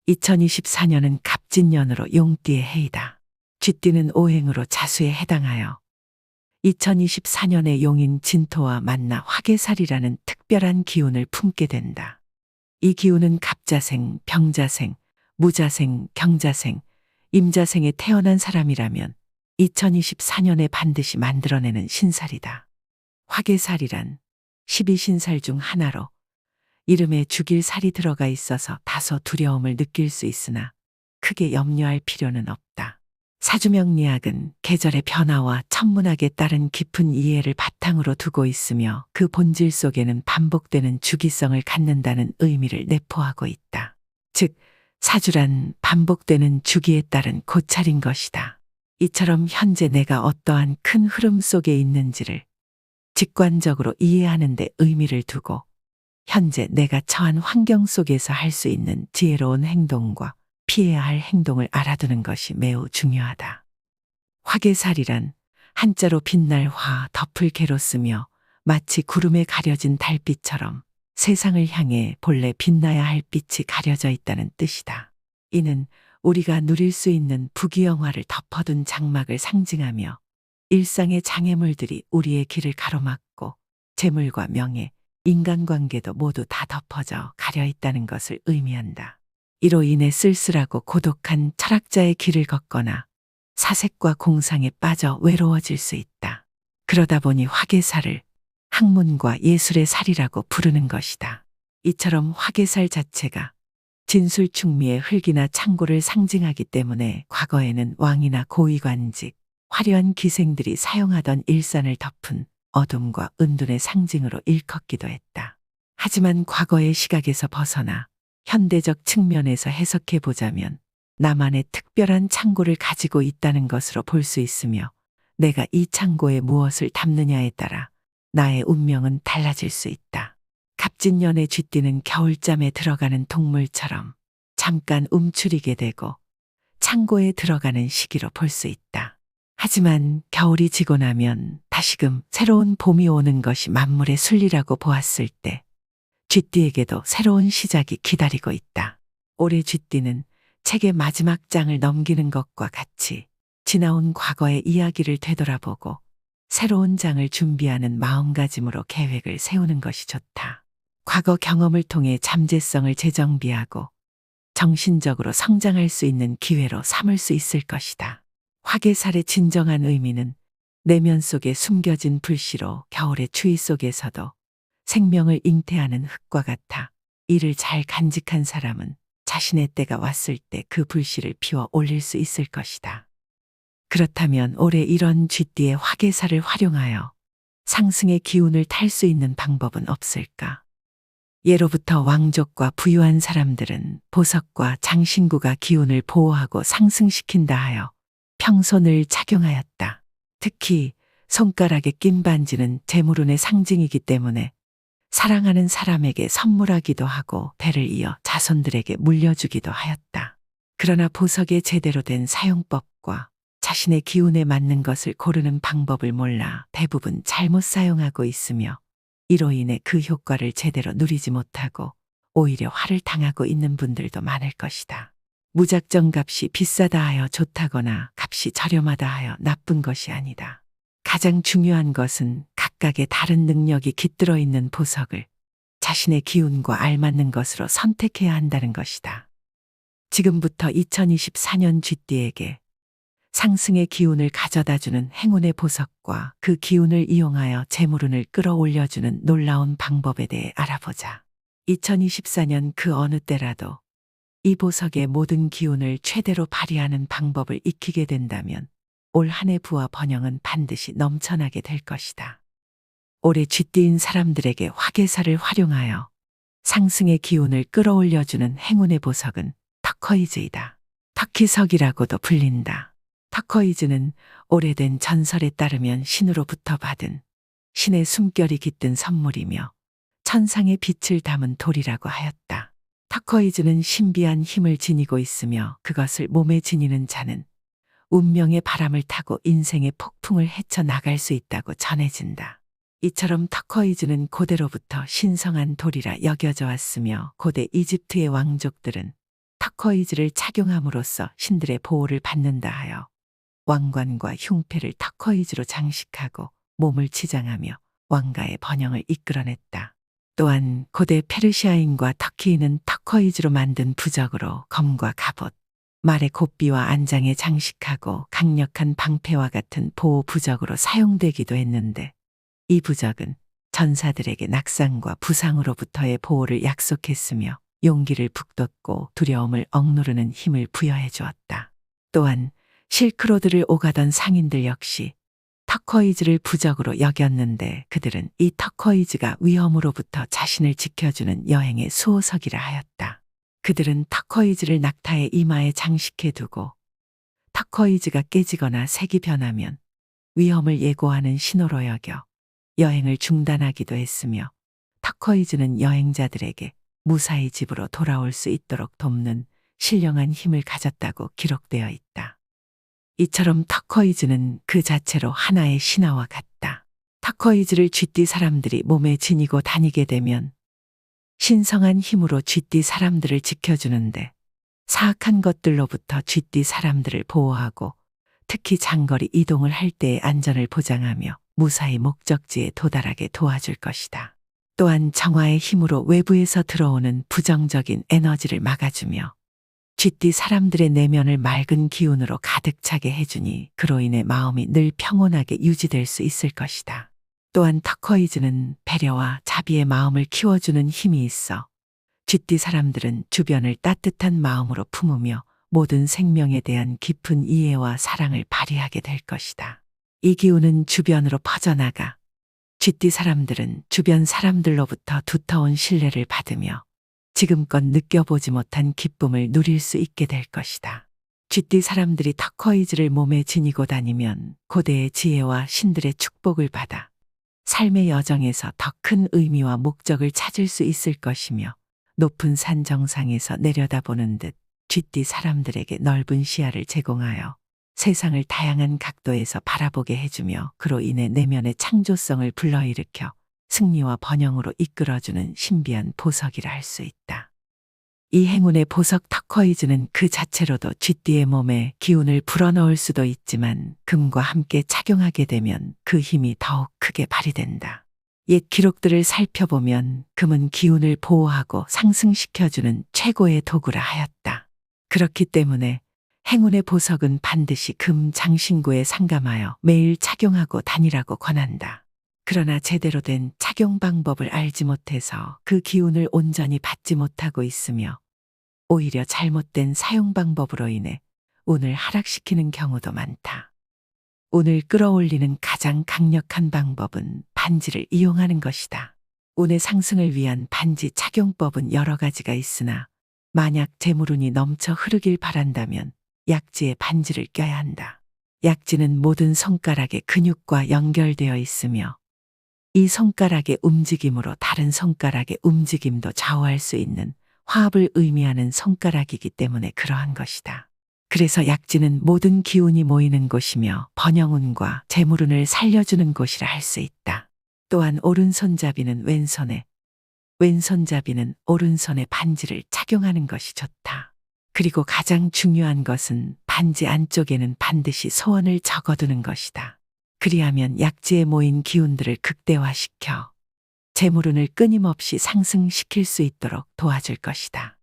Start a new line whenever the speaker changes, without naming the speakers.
2024년은 갑진년으로 용띠의 해이다. 쥐띠는 오행으로 자수에 해당하여 2024년의 용인 진토와 만나 화개살이라는 특별한 기운을 품게 된다. 이 기운은 갑자생, 병자생, 무자생, 경자생, 임자생에 태어난 사람이라면 2024년에 반드시 만들어내는 신살이다. 화개살이란 12신살 중 하나로 이름에 죽일 살이 들어가 있어서 다소 두려움을 느낄 수 있으나 크게 염려할 필요는 없다. 사주명리학은 계절의 변화와 천문학에 따른 깊은 이해를 바탕으로 두고 있으며 그 본질 속에는 반복되는 주기성을 갖는다는 의미를 내포하고 있다. 즉, 사주란 반복되는 주기에 따른 고찰인 것이다. 이처럼 현재 내가 어떠한 큰 흐름 속에 있는지를 직관적으로 이해하는 데 의미를 두고 현재 내가 처한 환경 속에서 할 수 있는 지혜로운 행동과 피해야 할 행동을 알아두는 것이 매우 중요하다. 화개살이란 한자로 빛날 화, 덮을 개로 쓰며 마치 구름에 가려진 달빛처럼 세상을 향해 본래 빛나야 할 빛이 가려져 있다는 뜻이다. 이는 우리가 누릴 수 있는 부귀영화를 덮어둔 장막을 상징하며 일상의 장애물들이 우리의 길을 가로막고 재물과 명예, 인간관계도 모두 다 덮어져 가려 있다는 것을 의미한다. 이로 인해 쓸쓸하고 고독한 철학자의 길을 걷거나 사색과 공상에 빠져 외로워질 수 있다. 그러다 보니 화개살을 학문과 예술의 살이라고 부르는 것이다. 이처럼 화개살 자체가 진술충미의 흙이나 창고를 상징하기 때문에 과거에는 왕이나 고위관직, 화려한 기생들이 사용하던 일산을 덮은 어둠과 은둔의 상징으로 일컫기도 했다. 하지만 과거의 시각에서 벗어나 현대적 측면에서 해석해 보자면 나만의 특별한 창고를 가지고 있다는 것으로 볼 수 있으며 내가 이 창고에 무엇을 담느냐에 따라 나의 운명은 달라질 수 있다. 갑진년의 쥐띠는 겨울잠에 들어가는 동물처럼 잠깐 움츠리게 되고 창고에 들어가는 시기로 볼 수 있다. 하지만 겨울이 지고 나면 다시금 새로운 봄이 오는 것이 만물의 순리라고 보았을 때 쥐띠에게도 새로운 시작이 기다리고 있다. 올해 쥐띠는 책의 마지막 장을 넘기는 것과 같이 지나온 과거의 이야기를 되돌아보고 새로운 장을 준비하는 마음가짐으로 계획을 세우는 것이 좋다. 과거 경험을 통해 잠재성을 재정비하고 정신적으로 성장할 수 있는 기회로 삼을 수 있을 것이다. 화개살의 진정한 의미는 내면 속에 숨겨진 불씨로 겨울의 추위 속에서도 생명을 잉태하는 흙과 같아 이를 잘 간직한 사람은 자신의 때가 왔을 때 그 불씨를 피워 올릴 수 있을 것이다. 그렇다면 올해 이런 쥐띠의 화개살을 활용하여 상승의 기운을 탈 수 있는 방법은 없을까? 예로부터 왕족과 부유한 사람들은 보석과 장신구가 기운을 보호하고 상승시킨다 하여 평소 늘 착용하였다. 특히 손가락에 낀 반지는 재물운의 상징이기 때문에 사랑하는 사람에게 선물하기도 하고 배를 이어 자손들에게 물려주기도 하였다. 그러나 보석의 제대로 된 사용법과 자신의 기운에 맞는 것을 고르는 방법을 몰라 대부분 잘못 사용하고 있으며 이로 인해 그 효과를 제대로 누리지 못하고 오히려 화를 당하고 있는 분들도 많을 것이다. 무작정 값이 비싸다 하여 좋다거나 값이 저렴하다 하여 나쁜 것이 아니다. 가장 중요한 것은 각각의 다른 능력이 깃들어 있는 보석을 자신의 기운과 알맞는 것으로 선택해야 한다는 것이다. 지금부터 2024년 쥐띠에게 상승의 기운을 가져다주는 행운의 보석과 그 기운을 이용하여 재물운을 끌어올려주는 놀라운 방법에 대해 알아보자. 2024년 그 어느 때라도 이 보석의 모든 기운을 최대로 발휘하는 방법을 익히게 된다면 올 한 해 부와 번영은 반드시 넘쳐나게 될 것이다. 올해 쥐띠인 사람들에게 화개살을 활용하여 상승의 기운을 끌어올려주는 행운의 보석은 터커이즈이다. 터키석이라고도 불린다. 터커이즈는 오래된 전설에 따르면 신으로부터 받은 신의 숨결이 깃든 선물이며 천상의 빛을 담은 돌이라고 하였다. 터커이즈는 신비한 힘을 지니고 있으며 그것을 몸에 지니는 자는 운명의 바람을 타고 인생의 폭풍을 헤쳐나갈 수 있다고 전해진다. 이처럼 터커이즈는 고대로부터 신성한 돌이라 여겨져 왔으며 고대 이집트의 왕족들은 터커이즈를 착용함으로써 신들의 보호를 받는다 하여 왕관과 흉패를 터커이즈로 장식하고 몸을 치장하며 왕가의 번영을 이끌어냈다. 또한 고대 페르시아인과 터키인은 터커이즈로 만든 부적으로 검과 갑옷, 말의 곱비와 안장에 장식하고 강력한 방패와 같은 보호 부적으로 사용되기도 했는데, 이 부적은 전사들에게 낙상과 부상으로부터의 보호를 약속했으며 용기를 북돋고 두려움을 억누르는 힘을 부여해 주었다. 또한 실크로드를 오가던 상인들 역시 터커이즈를 부적으로 여겼는데, 그들은 이 터커이즈가 위험으로부터 자신을 지켜주는 여행의 수호석이라 하였다. 그들은 터커이즈를 낙타의 이마에 장식해 두고 터커이즈가 깨지거나 색이 변하면 위험을 예고하는 신호로 여겨 여행을 중단하기도 했으며, 터커이즈는 여행자들에게 무사히 집으로 돌아올 수 있도록 돕는 신령한 힘을 가졌다고 기록되어 있다. 이처럼 터커이즈는 그 자체로 하나의 신화와 같다. 터커이즈를 쥐띠 사람들이 몸에 지니고 다니게 되면 신성한 힘으로 쥐띠 사람들을 지켜주는데, 사악한 것들로부터 쥐띠 사람들을 보호하고 특히 장거리 이동을 할 때의 안전을 보장하며 무사히 목적지에 도달하게 도와줄 것이다. 또한 정화의 힘으로 외부에서 들어오는 부정적인 에너지를 막아주며 쥐띠 사람들의 내면을 맑은 기운으로 가득 차게 해주니 그로 인해 마음이 늘 평온하게 유지될 수 있을 것이다. 또한 터커이즈는 배려와 자비의 마음을 키워주는 힘이 있어 쥐띠 사람들은 주변을 따뜻한 마음으로 품으며 모든 생명에 대한 깊은 이해와 사랑을 발휘하게 될 것이다. 이 기운은 주변으로 퍼져나가 쥐띠 사람들은 주변 사람들로부터 두터운 신뢰를 받으며 지금껏 느껴보지 못한 기쁨을 누릴 수 있게 될 것이다. 쥐띠 사람들이 터커이즈를 몸에 지니고 다니면 고대의 지혜와 신들의 축복을 받아 삶의 여정에서 더 큰 의미와 목적을 찾을 수 있을 것이며, 높은 산 정상에서 내려다보는 듯 쥐띠 사람들에게 넓은 시야를 제공하여 세상을 다양한 각도에서 바라보게 해주며 그로 인해 내면의 창조성을 불러일으켜 승리와 번영으로 이끌어주는 신비한 보석이라 할 수 있다. 이 행운의 보석 터커이즈는 그 자체로도 쥐띠의 몸에 기운을 불어넣을 수도 있지만 금과 함께 착용하게 되면 그 힘이 더욱 크게 발휘된다. 옛 기록들을 살펴보면 금은 기운을 보호하고 상승시켜주는 최고의 도구라 하였다. 그렇기 때문에 행운의 보석은 반드시 금 장신구에 상감하여 매일 착용하고 다니라고 권한다. 그러나 제대로 된 착용 방법을 알지 못해서 그 기운을 온전히 받지 못하고 있으며 오히려 잘못된 사용 방법으로 인해 운을 하락시키는 경우도 많다. 운을 끌어올리는 가장 강력한 방법은 반지를 이용하는 것이다. 운의 상승을 위한 반지 착용법은 여러 가지가 있으나 만약 재물운이 넘쳐 흐르길 바란다면 약지에 반지를 껴야 한다. 약지는 모든 손가락의 근육과 연결되어 있으며 이 손가락의 움직임으로 다른 손가락의 움직임도 좌우할 수 있는 화합을 의미하는 손가락이기 때문에 그러한 것이다. 그래서 약지는 모든 기운이 모이는 곳이며 번영운과 재물운을 살려주는 곳이라 할 수 있다. 또한 오른손잡이는 왼손에, 왼손잡이는 오른손에 반지를 착용하는 것이 좋다. 그리고 가장 중요한 것은 반지 안쪽에는 반드시 소원을 적어두는 것이다. 그리하면 약지에 모인 기운들을 극대화시켜 재물운을 끊임없이 상승시킬 수 있도록 도와줄 것이다.